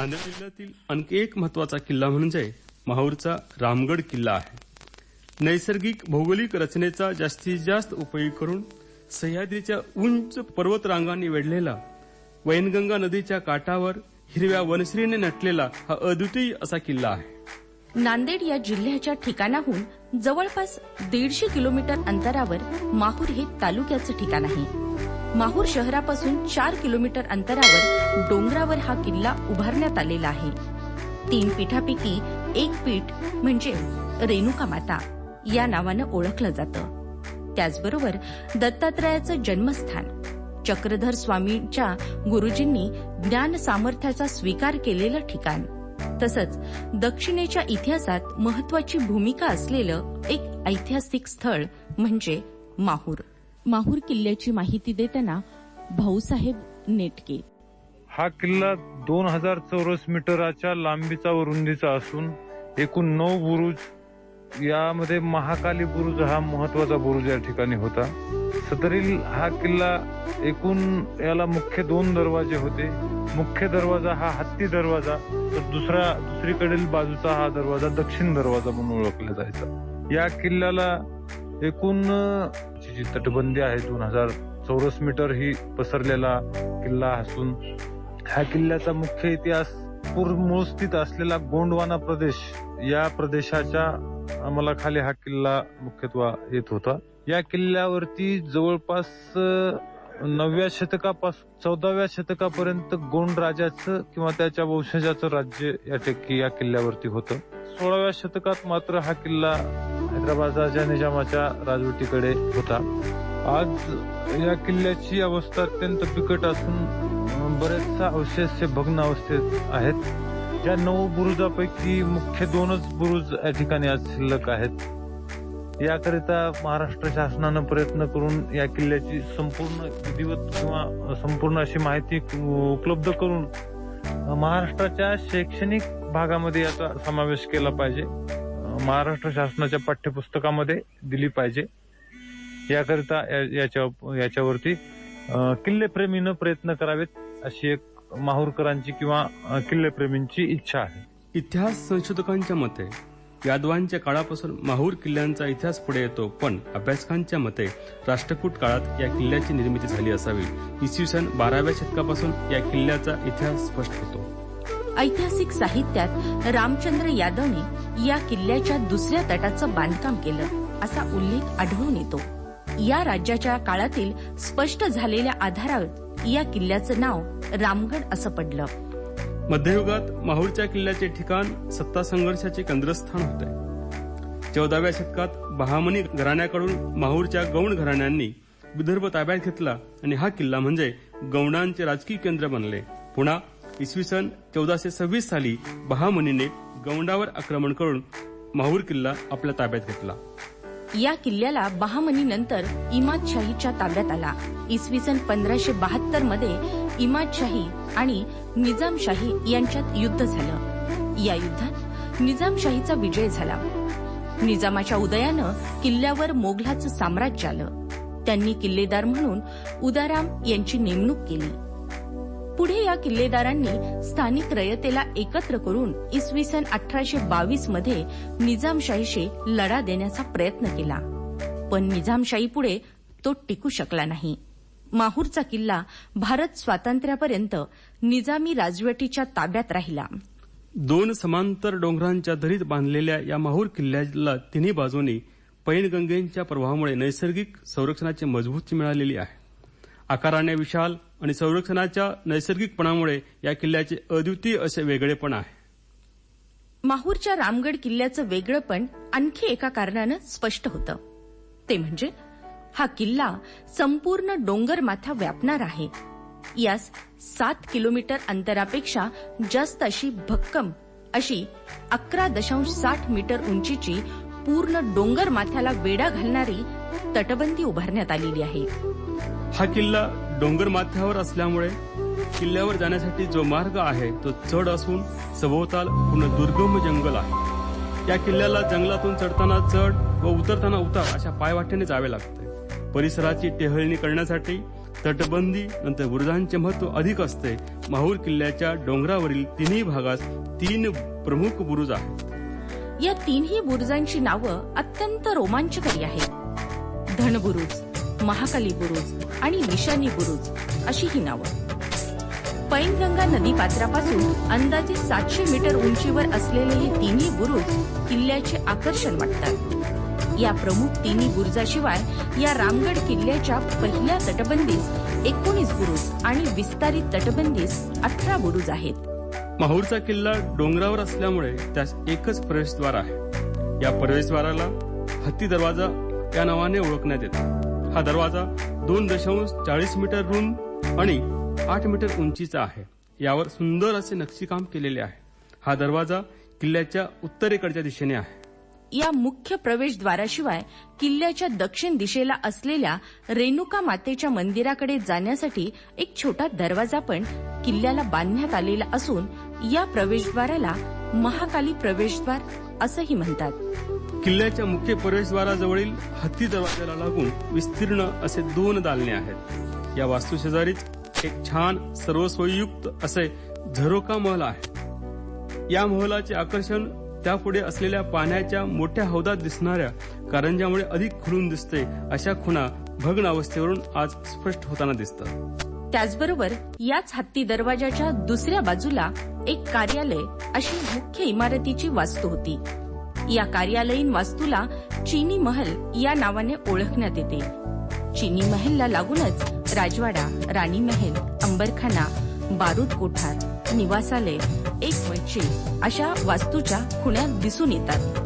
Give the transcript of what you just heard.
नांदेड जिल्ह्यातील आणखी एक महत्वाचा किल्ला म्हणजे माहूरचा रामगड किल्ला आहे। नैसर्गिक भौगोलिक रचनेचा जास्तीत जास्त उपयोग करून सह्याद्रीच्या उंच पर्वतरांगांनी वेढलेला, वैनगंगा नदीच्या काठावर हिरव्या वनश्रीने नटलेला हा अद्वितीय असा किल्ला आहे। नांदेड या जिल्ह्याच्या ठिकाणाहून जवळपास 150 किलोमीटर अंतरावर माहूर हे तालुक्याचं ठिकाण आहे। माहूर शहरापासून 4 किलोमीटर अंतरावर डोंगरावर हा किल्ला उभारण्यात आलेला आहे। 3 पीठापैकी एक पीठ म्हणजे रेणुका माता या नावानं ओळखलं जातं। त्याचबरोबर दत्तात्रयाचं जन्मस्थान, चक्रधर स्वामींच्या गुरुजींनी ज्ञान सामर्थ्याचा स्वीकार केलेलं ठिकाण, तसंच दक्षिणेच्या इतिहासात महत्वाची भूमिका असलेलं एक ऐतिहासिक स्थळ म्हणजे माहूर। माहूर किल्ल्याची माहिती देताना भाऊसाहेब नेटके। हा किल्ला 2000 चौरस मीटराच्या लांबीचा व रुंदीचा असून एकूण 9 बुरुज, यामध्ये महाकाली बुरुज हा महत्वाचा बुरुज या ठिकाणी होता। सदरील हा किल्ला एकूण याला मुख्य 2 दरवाजे होते। मुख्य दरवाजा हा हत्ती दरवाजा, तर दुसरीकडील बाजूचा हा दरवाजा दक्षिण दरवाजा म्हणून ओळखला जायचा। या किल्ल्याला एकूण जी तटबंदी आहे 2000 चौरस मीटर ही पसरलेला किल्ला असून ह्या किल्ल्याचा मुख्य इतिहास मूळ स्थित असलेला गोंडवाना प्रदेश, या प्रदेशाच्या अंमलाखाली हा किल्ला मुख्यत्वे येत होता। या किल्ल्यावरती जवळपास 9व्या शतकापासून 14व्या शतकापर्यंत गोंड राजाचं किंवा त्याच्या वंशजाचं राज्य या किल्ल्यावरती होतं। 16व्या शतकात मात्र हा किल्ला हैदराबादच्या निजामाच्या राजवटीकडे होता। आज या किल्ल्याची अवस्था अत्यंत बिकट असून बरेचसा अवशेष भग्न अवस्थेत आहेत। ज्या 9 बुरुजापैकी मुख्य 2च बुरुज या ठिकाणी आज शिल्लक आहेत। याकरिता महाराष्ट्र शासनानं प्रयत्न करून या किल्ल्याची संपूर्ण विधिवत किंवा संपूर्ण अशी माहिती उपलब्ध करून महाराष्ट्राच्या शैक्षणिक भागामध्ये याचा समावेश केला पाहिजे, महाराष्ट्र शासनाच्या पाठ्यपुस्तकामध्ये दिली पाहिजे। याकरिता याच्यावरती किल्लेप्रेमीनं प्रयत्न करावेत अशी एक माहूरकरांची किंवा किल्लेप्रेमींची इच्छा आहे। इतिहास संशोधकांच्या मते यादवांच्या काळापासून माहूर किल्ल्यांचा इतिहास पुढे येतो, पण अभ्यासकांच्या मते राष्ट्रकूट काळात या किल्ल्याची निर्मिती झाली असावी। इसवी सन 12व्या शतकापासून या किल्ल्याचा इतिहास स्पष्ट होतो। ऐतिहासिक साहित्यात रामचंद्र यादवने या किल्ल्याच्या दुसऱ्या तटाचं बांधकाम केलं असा उल्लेख आढळून येतो। या राज्याच्या काळातील स्पष्ट झालेल्या आधारावर या किल्ल्याचं नाव रामगड असं पडलं। मध्ययुगात माहूरच्या किल्ल्याचे ठिकाण सत्ता संघर्षाचे केंद्रस्थान होते। 14व्या शतकात बहामनी घराण्याकडून माहूरच्या गौंड घराण्यांनी विदर्भ ताब्यात घेतला आणि हा किल्ला म्हणजे गौंडांचे राजकीय केंद्र बनले। पुन्हा इसवी सन 1426 साली बहामनीने गौंडावर आक्रमण करून माहूर किल्ला आपल्या ताब्यात घेतला। या किल्ल्याला बहामनीनंतर इमादशाहीच्या ताब्यात आला। इसवी सन 1572 मध्ये इमादशाही आणि निजामशाही यांच्यात युद्ध झालं। या युद्धात निजामशाहीचा विजय झाला। निजामाच्या उदयानं किल्ल्यावर मोगलाचं साम्राज्य आलं। त्यांनी किल्लेदार म्हणून उदाराम यांची नेमणूक केली। पुढे या किल्लेदारांनी स्थानिक रयतेला एकत्र करून इसवी सन 1822 मध्ये निजामशाहीशी लढा देण्याचा प्रयत्न केला, पण निजामशाहीपुढे तो टिकू शकला नाही। माहूरचा किल्ला भारत स्वातंत्र्यापर्यंत निजामी राजवटीच्या ताब्यात राहिला। 2 समांतर डोंगरांच्या दरीत बांधलेल्या या माहूर किल्ल्याला तिन्ही बाजूनी पैनगंगेच्या प्रवाहामुळे नैसर्गिक संरक्षणाची मजबूती मिळालेली आहे। आकाराने विशाल आणि संरक्षणाच्या नैसर्गिकपणामुळे या किल्ल्याचे अद्वितीय असे वेगळेपण आहे। माहूरच्या रामगड किल्ल्याचं वेगळेपण आणखी एका कारणानं स्पष्ट होतं, ते म्हणजे हा किल्ला संपूर्ण डोंगर माथा व्यापणार आहे। यास 7 किलोमीटर अंतरापेक्षा जास्त अशी भक्कम अशी 11.60 मीटर उंचीची पूर्ण डोंगर माथ्याला वेढा घालणारी तटबंदी उभारण्यात आलेली आहे। हा किल्ला डोंगर माथ्यावर असल्यामुळे किल्ल्यावर जाण्यासाठी जो मार्ग आहे तो चढ असून सभोवताल पूर्ण दुर्गम जंगल आहे। या किल्ल्याला जंगलातून चढताना चढ व उतरताना उतार अशा पायवाटेने जावे लागते। परिसराची टेहळणी करण्यासाठी तटबंदी नंतर बुरुजांचे महत्व अधिक असते. माहूर किल्ल्याच्या डोंगरावरील तिन्ही भागास 3 प्रमुख बुरुज आहेत. या तिन्ही बुरुजांची नावं अत्यंत रोमांचकारी आहेत. धनबुरुज, महाकाली बुरुज आणि निशाणी बुरुज अशी ही नावं. पैनगंगा नदी पात्रापासून अंदाजे 700 मीटर उंचीवर असलेले हे तिन्ही बुरुज किल्ल्याचे आकर्षण वाटतात. या प्रमुख तिन्ही बुरुजाशिवाय या रामगड किल्ल्याच्या पहिल्या तटबंदीस 19 बुरुज आणि विस्तारित तटबंदीस 18 बुरुज आहेत. माहूरचा किल्ला डोंगरावर असल्यामुळे त्यास एकच प्रवेशद्वार आहे. या प्रवेशद्वाराला हत्ती दरवाजा या नावाने ओळखण्यात येतो. हा दरवाजा 2.40 मीटर रुंद आणि 8 मीटर उंचीचा आहे. यावर सुंदर असे नक्षीकाम केलेले आहे. हा दरवाजा किल्ल्याच्या उत्तरेकडच्या दिशेने आहे. या मुख्य प्रवेशद्वाराशिवाय किल्ल्याच्या दक्षिण दिशेला असलेल्या रेणुका मातेच्या मंदिराकडे जाण्यासाठी एक छोटा दरवाजा पण किल्ल्याला बांधण्यात आलेला असून या प्रवेशद्वाराला महाकाली प्रवेशद्वार असंही म्हणतात. किल्ल्याच्या मुख्य प्रवेशद्वाराजवळील हत्ती दरवाजाला लागून विस्तीर्ण असे 2 दालने आहेत. या वास्तुशेजारीच एक छान सर्वसोयीयुक्त असे झरोका महल आहे. या महलाचे आकर्षण त्यापुढे असलेल्या पाण्याच्या मोठ्या हौदात दिसणाऱ्या कारंजामुळे अधिक खुलून दिसते. अशा खुणा भग्न अवस्थेवरून आज स्पष्ट होताना दिसतात. त्याचबरोबर याच हत्ती दरवाजाच्या दुसऱ्या बाजूला एक कार्यालय अशी मुख्य इमारतीची वास्तू होती. या कार्यालयीन वास्तूला चीनी महल या नावाने ओळखण्यात येते. चीनी महलला लागूनच राजवाडा, राणी महल, अंबरखाना, बारूद कोठार, निवासालय, एक मच्छी अशा वास्तूच्या खुणा दिसून येतात.